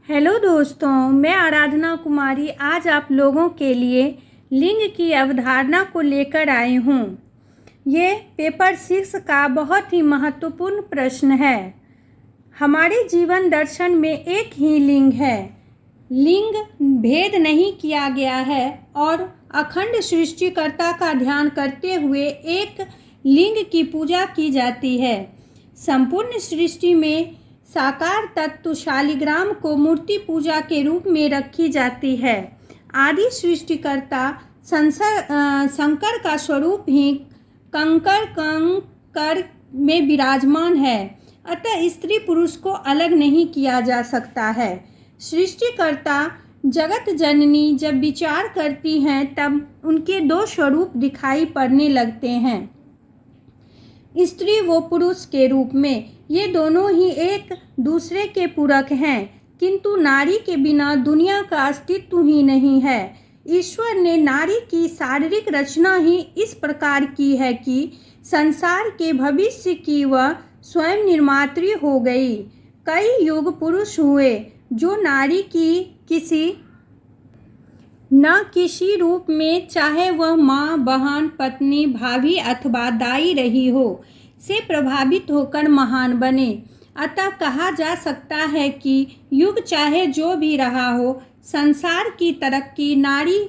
Hello दोस्तों, मैं आराधना कुमारी आज आप लोगों के लिए लिंग की अवधारणा को लेकर आई हूँ। ये पेपर 6 का बहुत ही महत्वपूर्ण प्रश्न है। हमारे जीवन दर्शन में एक ही लिंग है। लिंग भेद नहीं किया गया है और अखंड सृष्टिकर्ता का ध्यान करते हुए एक लिंग की पूजा की जाती है। संपूर्ण सृष्टि में साकार तत्व शालिग्राम को मूर्ति पूजा के रूप में रखी जाती है। आदि सृष्टिकर्ता शंकर का स्वरूप ही कंकर में विराजमान है, अतः स्त्री पुरुष को अलग नहीं किया जा सकता है। सृष्टिकर्ता जगत जननी जब विचार करती हैं तब उनके दो स्वरूप दिखाई पड़ने लगते हैं, स्त्री व पुरुष के रूप में। ये दोनों ही एक दूसरे के पूरक हैं, किंतु नारी के बिना दुनिया का अस्तित्व ही नहीं है। ईश्वर ने नारी की शारीरिक रचना ही इस प्रकार की है कि संसार के भविष्य की वह स्वयं निर्मात्री हो गई। कई युग पुरुष हुए जो नारी की किसी रूप में, चाहे वह माँ, बहन, पत्नी, भाभी अथवा दाई रही हो, से प्रभावित होकर महान बने। अतः कहा जा सकता है कि युग चाहे जो भी रहा हो, संसार की तरक्की नारी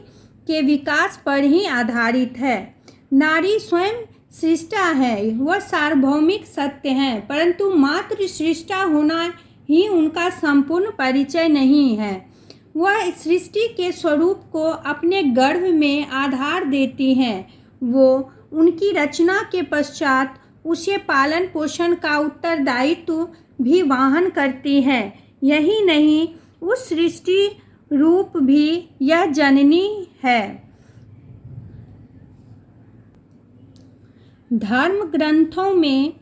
के विकास पर ही आधारित है। नारी स्वयं सृष्टा है, वह सार्वभौमिक सत्य है, परंतु मात्र सृष्टा होना ही उनका संपूर्ण परिचय नहीं है। वह सृष्टि के स्वरूप को अपने गर्भ में आधार देती हैं। वो उनकी रचना के पश्चात उसे पालन पोषण का उत्तरदायित्व भी वहन करती है। यही नहीं, उस सृष्टि रूप भी यह जननी है। धर्म ग्रंथों में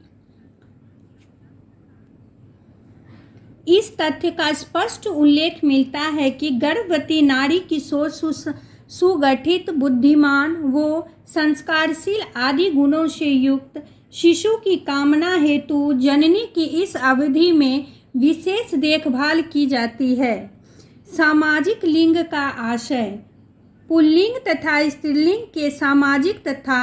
इस तथ्य का स्पष्ट उल्लेख मिलता है कि गर्भवती नारी किशोर सुगठित, बुद्धिमान व संस्कारशील आदि गुणों से युक्त शिशु की कामना हेतु जननी की इस अवधि में विशेष देखभाल की जाती है। सामाजिक लिंग का आशय। पुल्लिंग तथा स्त्रीलिंग के सामाजिक तथा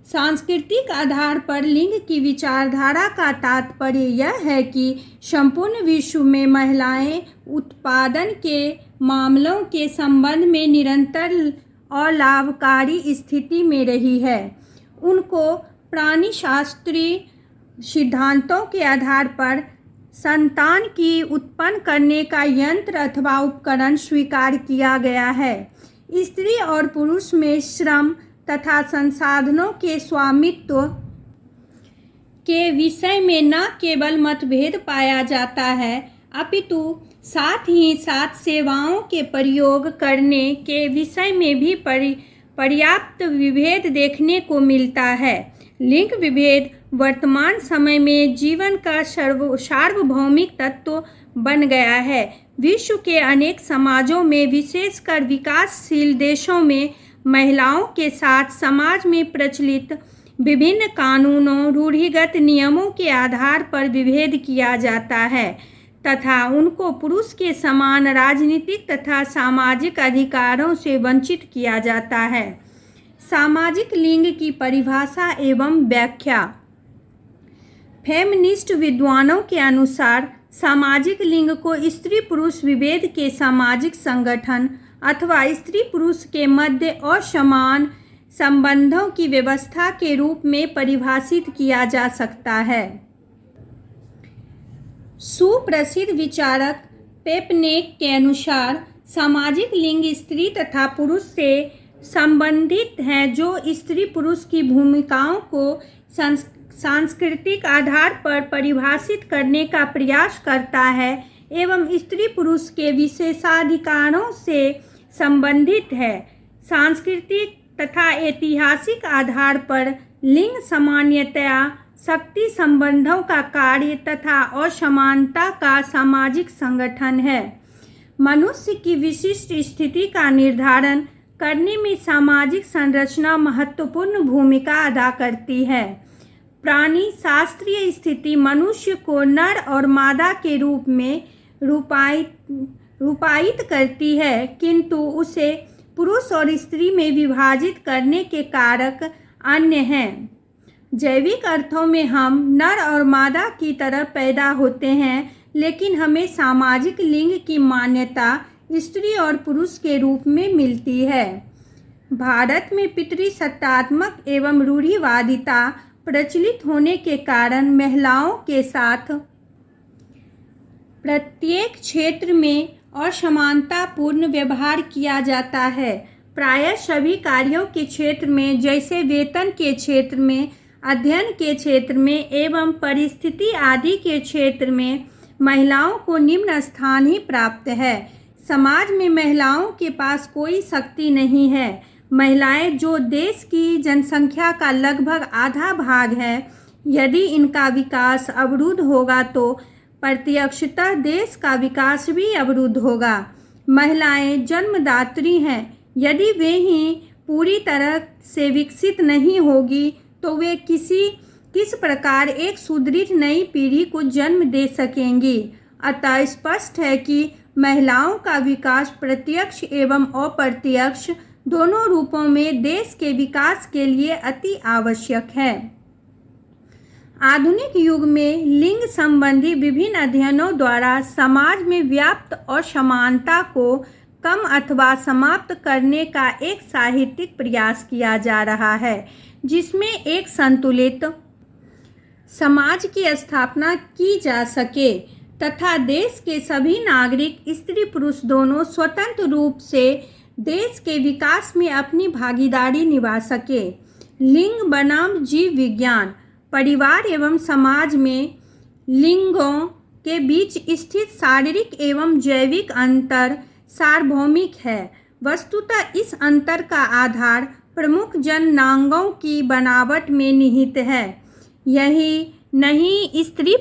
सांस्कृतिक आधार पर लिंग की विचारधारा का तात्पर्य यह है कि संपूर्ण विश्व में महिलाएं उत्पादन के मामलों के संबंध में निरंतर और लाभकारी स्थिति में रही है। उनको प्राणिशास्त्रीय सिद्धांतों के आधार पर संतान की उत्पन्न करने का यंत्र अथवा उपकरण स्वीकार किया गया है। स्त्री और पुरुष में श्रम तथा संसाधनों के स्वामित्व के विषय में न केवल मतभेद पाया जाता है, अपितु साथ ही साथ सेवाओं के प्रयोग करने के विषय में भी पर्याप्त विभेद देखने को मिलता है। लिंग विभेद वर्तमान समय में जीवन का सार्वभौमिक तत्व बन गया है। विश्व के अनेक समाजों में, विशेषकर विकासशील देशों में, महिलाओं के साथ समाज में प्रचलित विभिन्न कानूनों, रूढ़िगत नियमों के आधार पर विभेद किया जाता है तथा उनको पुरुष के समान राजनीतिक तथा सामाजिक अधिकारों से वंचित किया जाता है। सामाजिक लिंग की परिभाषा एवं व्याख्या। फेमिनिस्ट विद्वानों के अनुसार सामाजिक लिंग को स्त्री पुरुष विभेद के सामाजिक संगठन अथवा स्त्री पुरुष के मध्य असमान संबंधों की व्यवस्था के रूप में परिभाषित किया जा सकता है। सुप्रसिद्ध विचारक पेपनेक के अनुसार सामाजिक लिंग स्त्री तथा पुरुष से संबंधित हैं, जो स्त्री पुरुष की भूमिकाओं को सांस्कृतिक आधार पर परिभाषित करने का प्रयास करता है एवं स्त्री पुरुष के विशेषाधिकारों से संबंधित है। सांस्कृतिक तथा ऐतिहासिक आधार पर लिंग सामान्यतया शक्ति संबंधों का कार्य तथा असमानता का सामाजिक संगठन है। मनुष्य की विशिष्ट स्थिति का निर्धारण करने में सामाजिक संरचना महत्वपूर्ण भूमिका अदा करती है। प्राणी शास्त्रीय स्थिति मनुष्य को नर और मादा के रूप में रूपायित करती है, किंतु उसे पुरुष और स्त्री में विभाजित करने के कारक अन्य हैं। जैविक अर्थों में हम नर और मादा की तरह पैदा होते हैं, लेकिन हमें सामाजिक लिंग की मान्यता स्त्री और पुरुष के रूप में मिलती है। भारत में पितृसत्तात्मक एवं रूढ़िवादिता प्रचलित होने के कारण महिलाओं के साथ प्रत्येक क्षेत्र में असमानतापूर्ण व्यवहार किया जाता है। प्रायः सभी कार्यों के क्षेत्र में, जैसे वेतन के क्षेत्र में, अध्ययन के क्षेत्र में एवं परिस्थिति आदि के क्षेत्र में महिलाओं को निम्न स्थान ही प्राप्त है। समाज में महिलाओं के पास कोई शक्ति नहीं है। महिलाएं, जो देश की जनसंख्या का लगभग आधा भाग है, यदि इनका विकास अवरुद्ध होगा तो प्रत्यक्षतः देश का विकास भी अवरुद्ध होगा। महिलाएं जन्मदात्री हैं। यदि वे ही पूरी तरह से विकसित नहीं होगी तो वे किस प्रकार एक सुदृढ़ नई पीढ़ी को जन्म दे सकेंगी। अतः स्पष्ट है कि महिलाओं का विकास प्रत्यक्ष एवं अप्रत्यक्ष दोनों रूपों में देश के विकास के लिए अति आवश्यक है। आधुनिक युग में लिंग संबंधी विभिन्न अध्ययनों द्वारा समाज में व्याप्त असमानता को कम अथवा समाप्त करने का एक साहित्यिक प्रयास किया जा रहा है, जिसमें एक संतुलित समाज की स्थापना की जा सके तथा देश के सभी नागरिक स्त्री पुरुष दोनों स्वतंत्र रूप से देश के विकास में अपनी भागीदारी निभा सके। लिंग बनाम जीव विज्ञान। परिवार एवं समाज में लिंगों के बीच स्थित शारीरिक एवं जैविक अंतर सार्वभौमिक है। वस्तुतः इस अंतर का आधार प्रमुख जननांगों की बनावट में निहित है। यही नहीं, स्त्री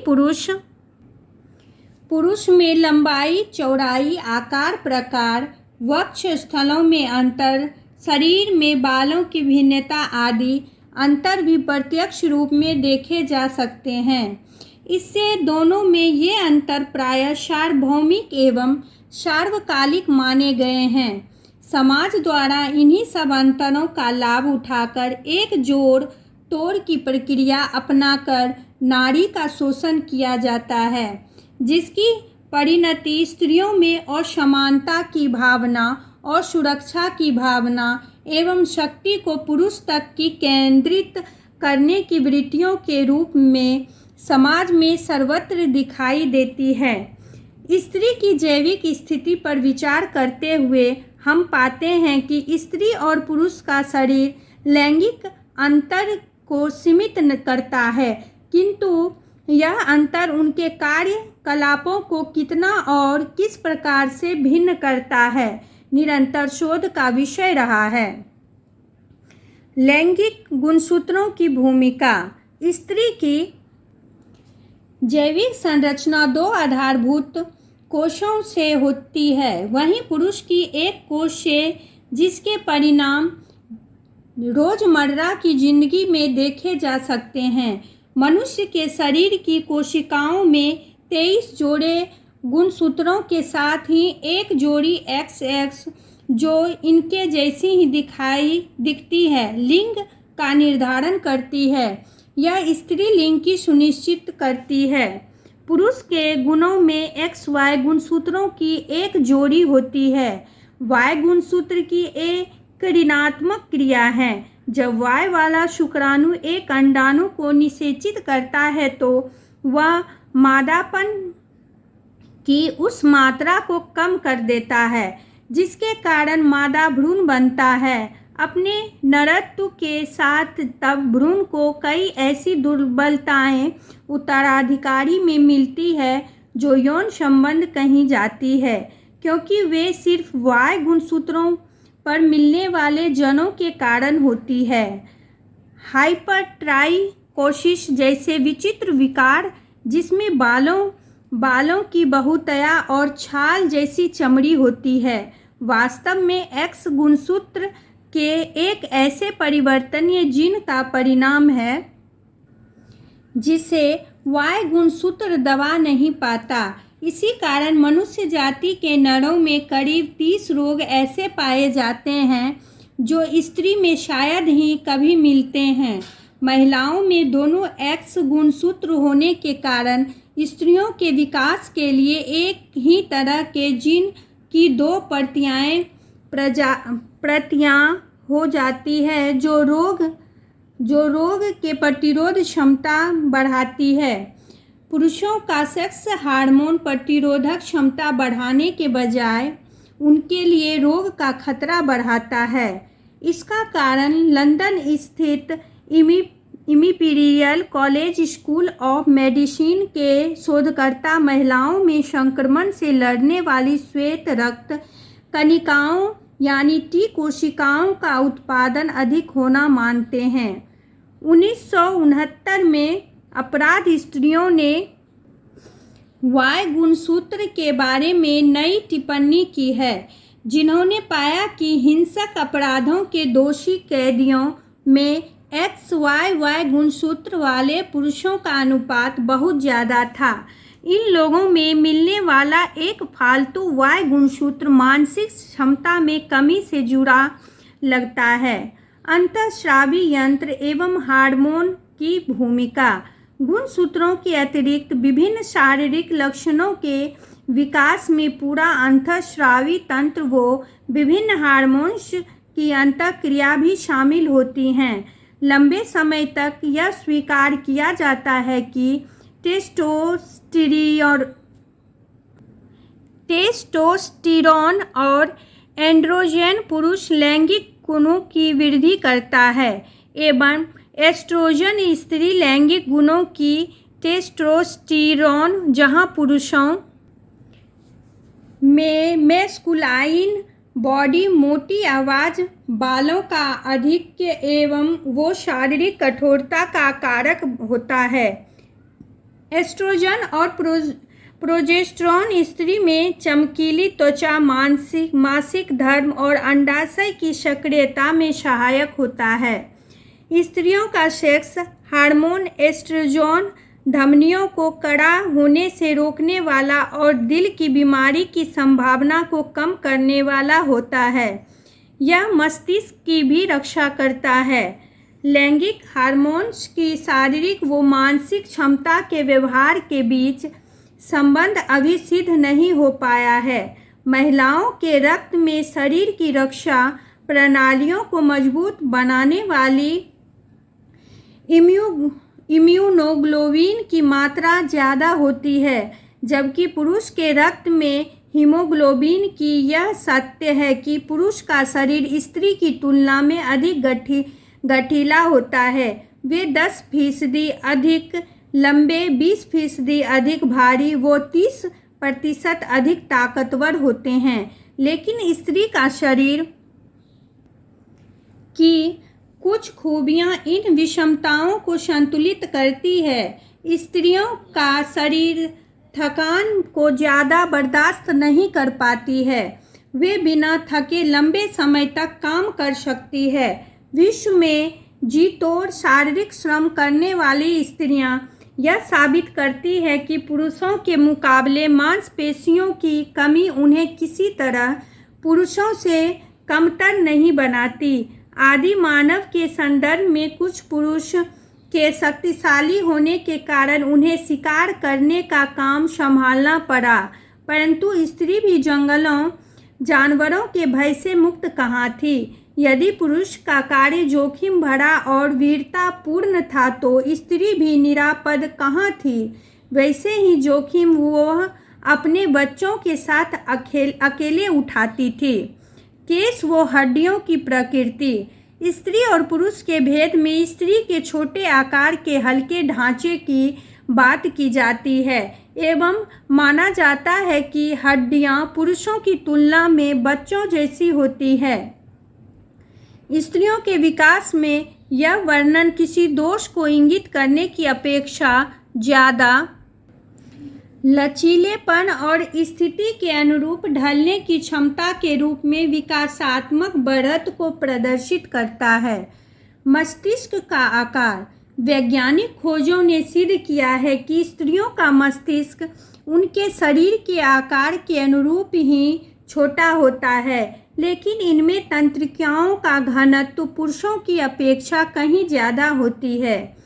पुरुष में लंबाई, चौड़ाई, आकार, प्रकार, वक्ष स्थलों में अंतर, शरीर में बालों की भिन्नता आदि अंतर भी प्रत्यक्ष रूप में देखे जा सकते हैं। इससे दोनों में ये अंतर प्रायः सार्वभौमिक एवं सार्वकालिक माने गए हैं। समाज द्वारा इन्हीं सब अंतरों का लाभ उठाकर एक जोड़ तोड़ की प्रक्रिया अपनाकर नारी का शोषण किया जाता है, जिसकी परिणति स्त्रियों में असमानता की भावना और सुरक्षा की भावना एवं शक्ति को पुरुष तक की केंद्रित करने की वृत्तियों के रूप में समाज में सर्वत्र दिखाई देती है। स्त्री की जैविक स्थिति पर विचार करते हुए हम पाते हैं कि स्त्री और पुरुष का शरीर लैंगिक अंतर को सीमित करता है, किंतु यह अंतर उनके कार्यकलापों को कितना और किस प्रकार से भिन्न करता है, निरंतर शोध का विषय रहा है। लैंगिक गुणसूत्रों की भूमिका। स्त्री की जैविक संरचना दो आधारभूत कोशों से होती है, वहीं पुरुष की एक कोश से, जिसके परिणाम रोजमर्रा की जिंदगी में देखे जा सकते हैं। मनुष्य के शरीर की कोशिकाओं में 23 जोड़े गुणसूत्रों के साथ ही एक जोड़ी XX, जो इनके जैसी ही दिखती है, लिंग का निर्धारण करती है। यह स्त्री लिंग की सुनिश्चित करती है। पुरुष के गुणों में XY गुणसूत्रों की एक जोड़ी होती है। Y गुणसूत्र की एक ऋणात्मक क्रिया है। जब Y वाला शुक्राणु एक अंडाणु को निषेचित करता है तो वह मादापन की उस मात्रा को कम कर देता है, जिसके कारण मादा भ्रूण बनता है। अपने नरत्व के साथ तब भ्रूण को कई ऐसी दुर्बलताएं उत्तराधिकारी में मिलती है जो यौन संबंध कही जाती है, क्योंकि वे सिर्फ Y गुणसूत्रों पर मिलने वाले जनों के कारण होती है। हाइपरट्राइकोसिस जैसे विचित्र विकार, जिसमें बालों की बहुतया और छाल जैसी चमड़ी होती है, वास्तव में X गुणसूत्र के एक ऐसे परिवर्तनीय जीन का परिणाम है जिसे Y गुणसूत्र दबा नहीं पाता। इसी कारण मनुष्य जाति के नरों में करीब 30 रोग ऐसे पाए जाते हैं जो स्त्री में शायद ही कभी मिलते हैं। महिलाओं में दोनों एक्स गुणसूत्र होने के कारण स्त्रियों के विकास के लिए एक ही तरह के जीन की 2 प्रतियां हो जाती है जो रोग के प्रतिरोध क्षमता बढ़ाती है। पुरुषों का सेक्स हार्मोन प्रतिरोधक क्षमता बढ़ाने के बजाय उनके लिए रोग का खतरा बढ़ाता है। इसका कारण लंदन स्थित imperial college school of medicine के शोधकर्ता महिलाओं में संक्रमण से लड़ने वाली श्वेत रक्त कणिकाओं यानी टी कोशिकाओं का उत्पादन अधिक होना मानते हैं। 1969 में अपराध स्त्रियों ने वाई गुणसूत्र के बारे में नई टिप्पणी की है, जिन्होंने पाया कि हिंसक अपराधों के दोषी कैदियों में XYY गुणसूत्र वाले पुरुषों का अनुपात बहुत ज़्यादा था। इन लोगों में मिलने वाला एक फालतू Y गुणसूत्र मानसिक क्षमता में कमी से जुड़ा लगता है। अंतःस्रावी यंत्र एवं हार्मोन की भूमिका। गुणसूत्रों के अतिरिक्त विभिन्न शारीरिक लक्षणों के विकास में पूरा अंतःस्रावी तंत्र व विभिन्न हार्मोन्स की अंतःक्रिया भी शामिल होती हैं। लंबे समय तक यह स्वीकार किया जाता है कि टेस्टोस्टेरोन और एंड्रोजन पुरुष लैंगिक गुणों की वृद्धि करता है एवं एस्ट्रोजन स्त्री लैंगिक गुणों की। टेस्टोस्टेरोन जहां पुरुषों में मैस्कुलाइन बॉडी, मोटी आवाज़, बालों का आधिक्य एवं वो शारीरिक कठोरता का कारक होता है। एस्ट्रोजन और प्रोजेस्टेरोन स्त्री में चमकीली त्वचा, मासिक धर्म और अंडाशय की सक्रियता में सहायक होता है। स्त्रियों का सेक्स हार्मोन एस्ट्रोजन धमनियों को कड़ा होने से रोकने वाला और दिल की बीमारी की संभावना को कम करने वाला होता है। यह मस्तिष्क की भी रक्षा करता है। लैंगिक हार्मोन्स की शारीरिक व मानसिक क्षमता के व्यवहार के बीच संबंध अभी सिद्ध नहीं हो पाया है। महिलाओं के रक्त में शरीर की रक्षा प्रणालियों को मजबूत बनाने वाली इम्यूनोग्लोबिन की मात्रा ज़्यादा होती है, जबकि पुरुष के रक्त में हीमोग्लोबिन की। यह सत्य है कि पुरुष का शरीर स्त्री की तुलना में अधिक गठीला होता है। वे 10% अधिक लंबे, 20% अधिक भारी व 30% अधिक ताकतवर होते हैं। लेकिन स्त्री का शरीर की कुछ खूबियां इन विषमताओं को संतुलित करती है। स्त्रियों का शरीर थकान को ज़्यादा बर्दाश्त नहीं कर पाती है। वे बिना थके लंबे समय तक काम कर सकती है। विश्व में जी-तोड़ शारीरिक श्रम करने वाली स्त्रियां यह साबित करती है कि पुरुषों के मुकाबले मांसपेशियों की कमी उन्हें किसी तरह पुरुषों से कमतर नहीं बनाती। आदि मानव के संदर्भ में कुछ पुरुष के शक्तिशाली होने के कारण उन्हें शिकार करने का काम संभालना पड़ा, परंतु स्त्री भी जंगलों जानवरों के भय से मुक्त कहाँ थी। यदि पुरुष का कार्य जोखिम भरा और वीरतापूर्ण था तो स्त्री भी निरापद कहाँ थी। वैसे ही जोखिम वह अपने बच्चों के साथ अकेले उठाती थी। केश व हड्डियों की प्रकृति। स्त्री और पुरुष के भेद में स्त्री के छोटे आकार के हल्के ढांचे की बात की जाती है एवं माना जाता है कि हड्डियां पुरुषों की तुलना में बच्चों जैसी होती है। स्त्रियों के विकास में यह वर्णन किसी दोष को इंगित करने की अपेक्षा ज़्यादा लचीलेपन और स्थिति के अनुरूप ढलने की क्षमता के रूप में विकासात्मक बढ़त को प्रदर्शित करता है। मस्तिष्क का आकार। वैज्ञानिक खोजों ने सिद्ध किया है कि स्त्रियों का मस्तिष्क उनके शरीर के आकार के अनुरूप ही छोटा होता है, लेकिन इनमें तंत्रिकाओं का घनत्व पुरुषों की अपेक्षा कहीं ज़्यादा होती है।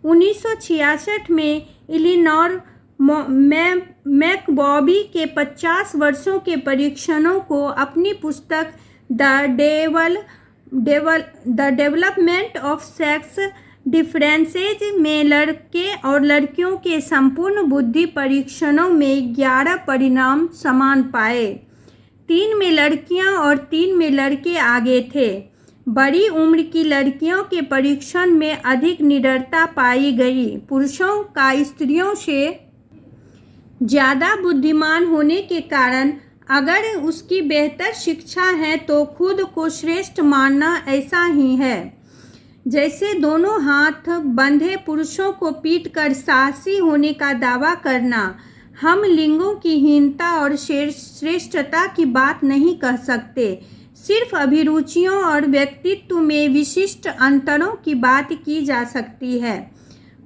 1966 में इलिनॉर मैकबॉबी के 50 वर्षों के परीक्षणों को अपनी पुस्तक the development of sex differences में लड़के और लड़कियों के संपूर्ण बुद्धि परीक्षणों में 11 परिणाम समान पाए। 3 में लड़कियां और 3 में लड़के आगे थे। बड़ी उम्र की लड़कियों के परीक्षण में अधिक निडरता पाई गई। पुरुषों का स्त्रियों से ज़्यादा बुद्धिमान होने के कारण अगर उसकी बेहतर शिक्षा है तो खुद को श्रेष्ठ मानना ऐसा ही है जैसे दोनों हाथ बंधे पुरुषों को पीटकर साहसी होने का दावा करना। हम लिंगों की हीनता और श्रेष्ठता की बात नहीं कह सकते, सिर्फ अभिरुचियों और व्यक्तित्व में विशिष्ट अंतरों की बात की जा सकती है।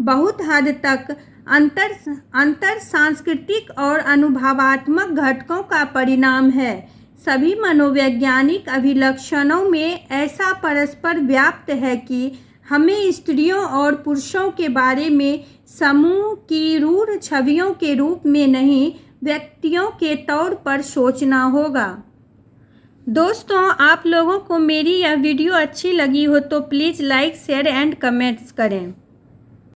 बहुत हद तक अंतर सांस्कृतिक और अनुभवात्मक घटकों का परिणाम है। सभी मनोवैज्ञानिक अभिलक्षणों में ऐसा परस्पर व्याप्त है कि हमें स्त्रियों और पुरुषों के बारे में समूह की रूढ़ छवियों के रूप में नहीं, व्यक्तियों के तौर पर सोचना होगा। दोस्तों, आप लोगों को मेरी यह वीडियो अच्छी लगी हो तो please like, share and comments करें।